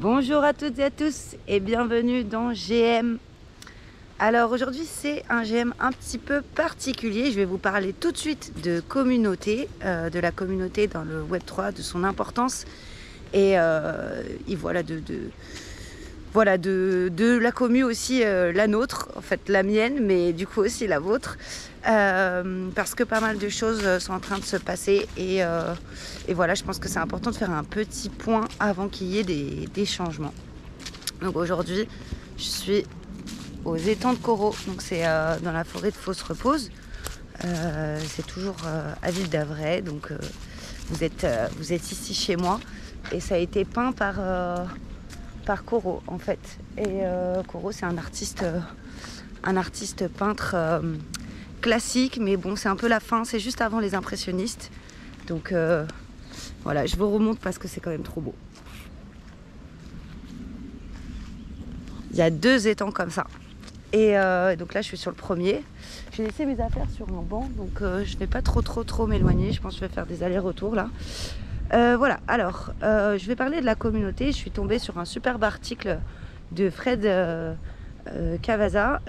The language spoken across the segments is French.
Bonjour à toutes et à tous et bienvenue dans GM. Alors aujourd'hui c'est un GM un petit peu particulier. Je vais vous parler tout de suite de communauté, de la communauté dans le Web3, de son importance et voilà de la commu aussi, la nôtre, en fait la mienne, mais du coup aussi la vôtre, parce que pas mal de choses sont en train de se passer et voilà, je pense que c'est important de faire un petit point avant qu'il y ait des changements. Donc aujourd'hui, je suis aux étangs de Corot, donc c'est dans la forêt de Fos-Repose. C'est toujours à Ville d'Avray, donc vous êtes ici chez moi et ça a été peint par Corot en fait. Et Corot c'est un artiste peintre classique, mais bon c'est un peu la fin, c'est juste avant les impressionnistes. Donc voilà, je vous remonte parce que c'est quand même trop beau. Il y a 2 étangs comme ça. Et donc là je suis sur le premier. J'ai laissé mes affaires sur un banc, donc je vais pas trop m'éloigner. Je pense que je vais faire des allers-retours là. Voilà, alors je vais parler de la communauté. Je suis tombée sur un superbe article de Fred Casava.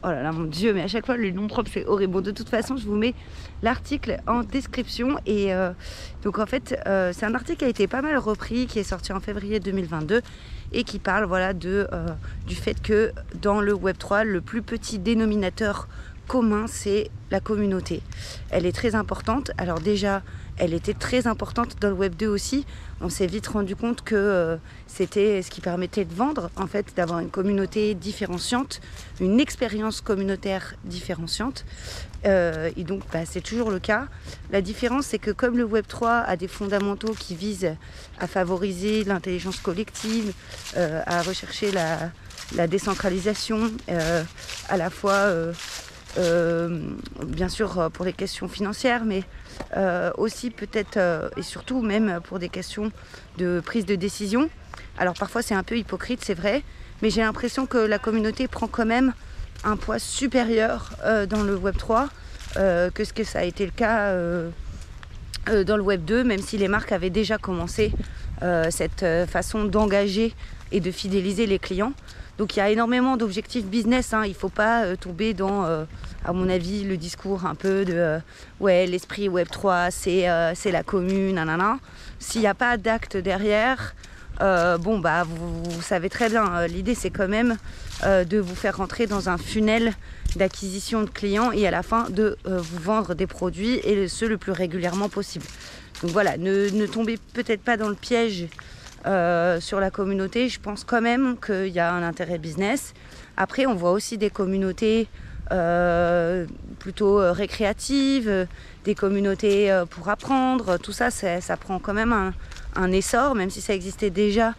Oh là là, mon Dieu, mais à chaque fois, les noms propres, c'est horrible. Bon, de toute façon, je vous mets l'article en description. Et donc, en fait, c'est un article qui a été pas mal repris, qui est sorti en février 2022 et qui parle, voilà, du fait que dans le Web3, le plus petit dénominateur commun, c'est la communauté. Elle est très importante. Alors déjà, elle était très importante dans le Web 2 aussi. On s'est vite rendu compte que c'était ce qui permettait de vendre, en fait, d'avoir une communauté différenciante, une expérience communautaire différenciante. Et donc, c'est toujours le cas. La différence, c'est que comme le Web 3 a des fondamentaux qui visent à favoriser l'intelligence collective, à rechercher la décentralisation, à la fois bien sûr pour les questions financières, mais aussi peut-être et surtout même pour des questions de prise de décision. Alors parfois c'est un peu hypocrite, c'est vrai, mais j'ai l'impression que la communauté prend quand même un poids supérieur dans le Web 3 que ce que ça a été le cas dans le Web 2, même si les marques avaient déjà commencé cette façon d'engager et de fidéliser les clients. Donc il y a énormément d'objectifs business, hein. Il ne faut pas tomber dans, à mon avis, le discours un peu de ouais, l'esprit Web3, c'est la commune, nanana. S'il n'y a pas d'acte derrière, vous savez très bien, l'idée c'est quand même de vous faire rentrer dans un funnel d'acquisition de clients et à la fin de vous vendre des produits et ce le plus régulièrement possible. Donc voilà, ne tombez peut-être pas dans le piège sur la communauté. Je pense quand même qu'il y a un intérêt business. Après, on voit aussi des communautés plutôt récréatives, des communautés pour apprendre. Tout ça, ça prend quand même un essor, même si ça existait déjà.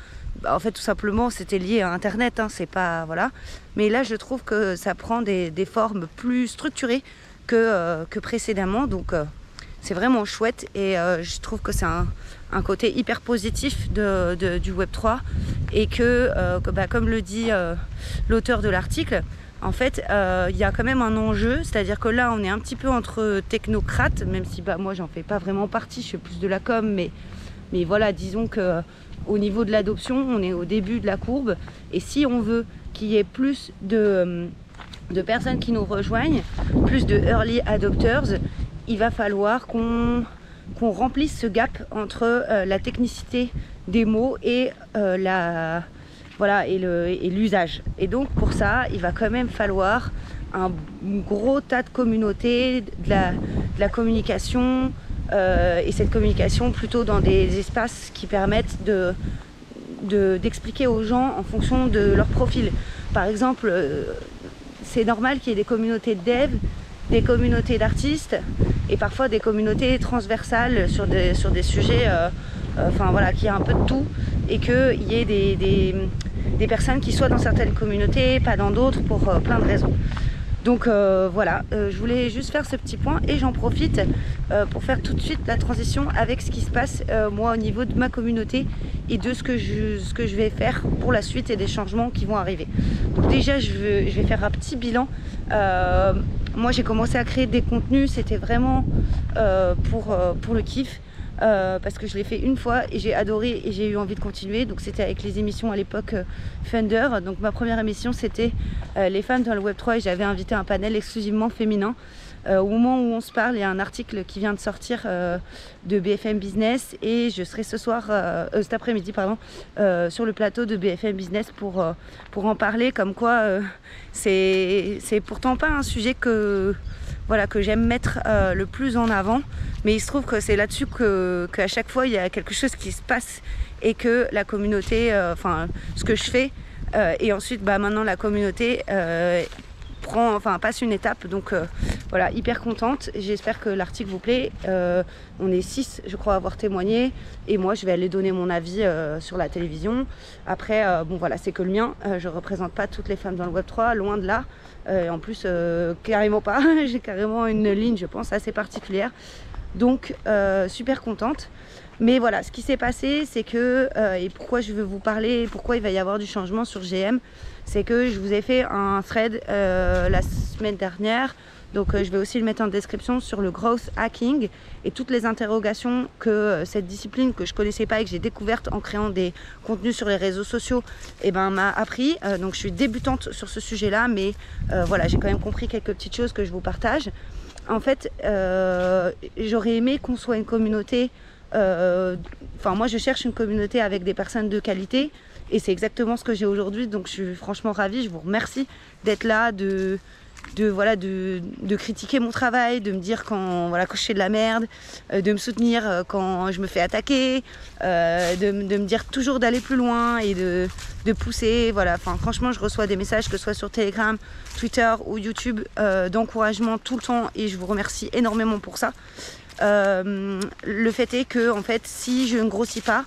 En fait, tout simplement, c'était lié à Internet, hein, c'est pas, voilà. Mais là, je trouve que ça prend des formes plus structurées que précédemment. Donc, c'est vraiment chouette et je trouve que c'est un côté hyper positif du Web3 et que comme le dit l'auteur de l'article, en fait il y a quand même un enjeu, c'est-à-dire que là on est un petit peu entre technocrates, même si moi j'en fais pas vraiment partie, je fais plus de la com, mais voilà, disons que au niveau de l'adoption on est au début de la courbe et si on veut qu'il y ait plus de personnes qui nous rejoignent, plus de early adopters, il va falloir qu'on remplisse ce gap entre la technicité des mots et l'usage. Et donc pour ça, il va quand même falloir un gros tas de communautés, de la communication, et cette communication plutôt dans des espaces qui permettent d'expliquer aux gens en fonction de leur profil. Par exemple, c'est normal qu'il y ait des communautés de dev, des communautés d'artistes et parfois des communautés transversales sur des sujets, qu'il y a un peu de tout et qu'il y ait des personnes qui soient dans certaines communautés, pas dans d'autres, pour plein de raisons. Donc je voulais juste faire ce petit point et j'en profite pour faire tout de suite la transition avec ce qui se passe moi au niveau de ma communauté et de ce que je vais faire pour la suite et des changements qui vont arriver. Donc déjà je vais faire un petit bilan. Moi j'ai commencé à créer des contenus, c'était vraiment pour le kiff. parce que je l'ai fait une fois et j'ai adoré et j'ai eu envie de continuer. Donc c'était avec les émissions à l'époque Thunder. Donc ma première émission c'était les femmes dans le Web3 et j'avais invité un panel exclusivement féminin. Au moment où on se parle, il y a un article qui vient de sortir de BFM Business et je serai cet après-midi sur le plateau de BFM Business pour en parler, comme quoi c'est pourtant pas un sujet que j'aime mettre le plus en avant, mais il se trouve que c'est là-dessus qu'à chaque fois il y a quelque chose qui se passe et que la communauté, ce que je fais, et ensuite maintenant la communauté passe une étape, donc voilà, hyper contente. J'espère que l'article vous plaît. On est 6 je crois à avoir témoigné et moi je vais aller donner mon avis sur la télévision. Après c'est que le mien, je représente pas toutes les femmes dans le Web3, loin de là. En plus carrément pas, j'ai carrément une ligne je pense assez particulière, donc super contente. Mais voilà, ce qui s'est passé, c'est que, et pourquoi je veux vous parler, pourquoi il va y avoir du changement sur GM, c'est que je vous ai fait un thread la semaine dernière, donc je vais aussi le mettre en description, sur le growth hacking et toutes les interrogations que cette discipline que je connaissais pas et que j'ai découverte en créant des contenus sur les réseaux sociaux m'a appris. Donc je suis débutante sur ce sujet-là, mais voilà, j'ai quand même compris quelques petites choses que je vous partage. En fait, j'aurais aimé qu'on soit une communauté. Moi je cherche une communauté avec des personnes de qualité et c'est exactement ce que j'ai aujourd'hui, donc je suis franchement ravie. Je vous remercie d'être là, de critiquer mon travail, de me dire quand je fais de la merde, de me soutenir quand je me fais attaquer, de me dire toujours d'aller plus loin et de pousser. Franchement je reçois des messages, que ce soit sur Telegram, Twitter ou YouTube, d'encouragement tout le temps et je vous remercie énormément pour ça. Le fait est que en fait, si je ne grossis pas,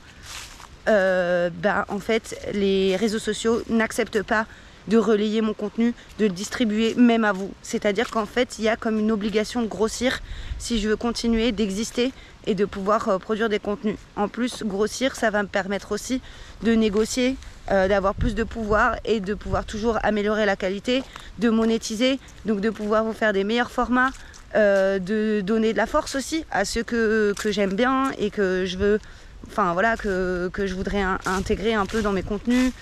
les réseaux sociaux n'acceptent pas de relayer mon contenu, de le distribuer même à vous. C'est-à-dire qu'en fait, il y a comme une obligation de grossir si je veux continuer d'exister et de pouvoir produire des contenus. En plus, grossir, ça va me permettre aussi de négocier, d'avoir plus de pouvoir et de pouvoir toujours améliorer la qualité, de monétiser, donc de pouvoir vous faire des meilleurs formats, de donner de la force aussi à ceux que j'aime bien et que je veux, que je voudrais intégrer un peu dans mes contenus.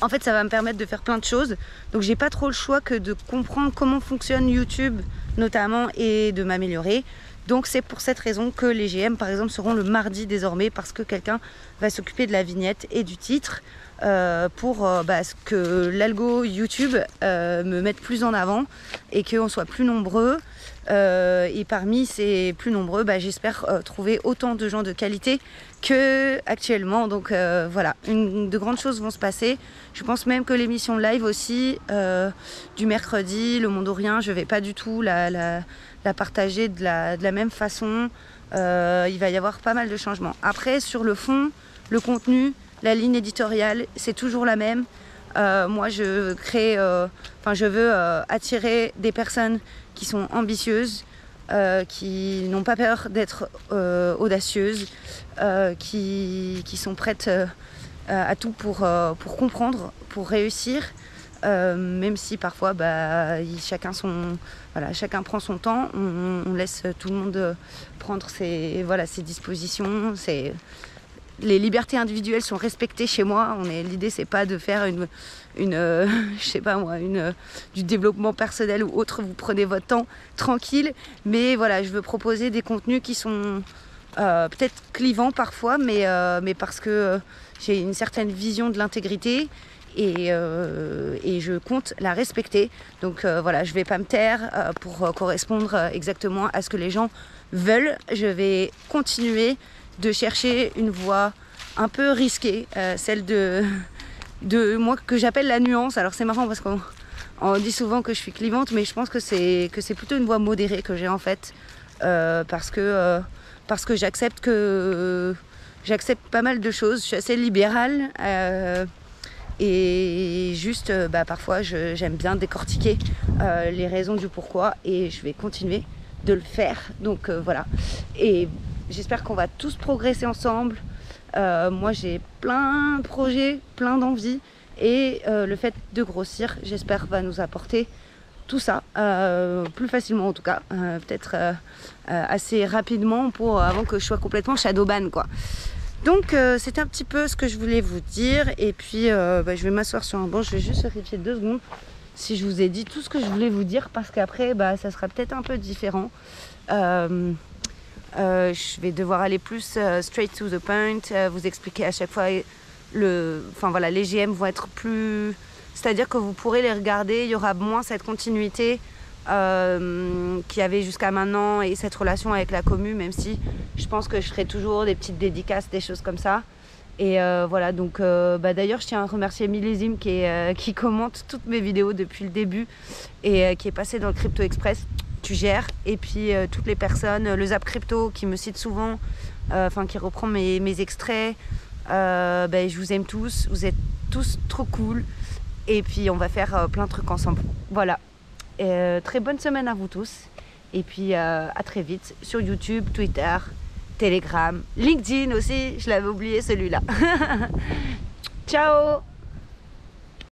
En fait, ça va me permettre de faire plein de choses. Donc j'ai pas trop le choix que de comprendre comment fonctionne YouTube notamment et de m'améliorer. Donc c'est pour cette raison que les GM par exemple seront le mardi désormais, parce que quelqu'un va s'occuper de la vignette et du titre pour que l'algo YouTube me mette plus en avant et qu'on soit plus nombreux. Et parmi ces plus nombreux, j'espère trouver autant de gens de qualité que actuellement. Donc voilà, de grandes choses vont se passer. Je pense même que l'émission live aussi du mercredi, Le Monde ou Rien, je vais pas du tout la partager de la même façon. Il va y avoir pas mal de changements. Après, sur le fond, le contenu, la ligne éditoriale, c'est toujours la même. Moi, je veux attirer des personnes qui sont ambitieuses, qui n'ont pas peur d'être audacieuses, qui sont prêtes à tout pour comprendre, pour réussir, même si parfois chacun prend son temps, on laisse tout le monde prendre ses dispositions. Les libertés individuelles sont respectées chez moi. L'idée c'est pas de faire du développement personnel ou autre. Vous prenez votre temps tranquille, mais voilà, je veux proposer des contenus qui sont peut-être clivants parfois, mais parce que j'ai une certaine vision de l'intégrité et je compte la respecter. Donc je vais pas me taire pour correspondre exactement à ce que les gens veulent. Je vais continuer de chercher une voie un peu risquée, celle de moi que j'appelle la nuance. Alors c'est marrant parce qu'on dit souvent que je suis clivante, mais je pense que c'est plutôt une voie modérée que j'ai en fait, parce que j'accepte pas mal de choses. Je suis assez libérale et juste parfois j'aime bien décortiquer les raisons du pourquoi et je vais continuer de le faire. Donc voilà, et j'espère qu'on va tous progresser ensemble. Moi j'ai plein de projets, plein d'envies et le fait de grossir, j'espère, va nous apporter tout ça. plus facilement en tout cas, peut-être assez rapidement avant que je sois complètement shadowban quoi. Donc c'était un petit peu ce que je voulais vous dire et puis je vais m'asseoir sur un banc, je vais juste vérifier 2 secondes si je vous ai dit tout ce que je voulais vous dire parce qu'après ça sera peut-être un peu différent. Je vais devoir aller plus straight to the point, vous expliquer à chaque fois les GM vont être plus, c'est-à-dire que vous pourrez les regarder, il y aura moins cette continuité qu'il y avait jusqu'à maintenant et cette relation avec la commu, même si je pense que je ferai toujours des petites dédicaces, des choses comme ça. Et voilà, donc d'ailleurs je tiens à remercier Millésime qui commente toutes mes vidéos depuis le début et qui est passé dans le Crypto Express. Tu gères. Et puis toutes les personnes, le Zap Crypto qui me cite souvent, qui reprend mes extraits. Je vous aime tous, vous êtes tous trop cool. Et puis on va faire plein de trucs ensemble. Voilà. Très bonne semaine à vous tous. Et puis à très vite sur YouTube, Twitter, Telegram, LinkedIn aussi. Je l'avais oublié celui-là. Ciao!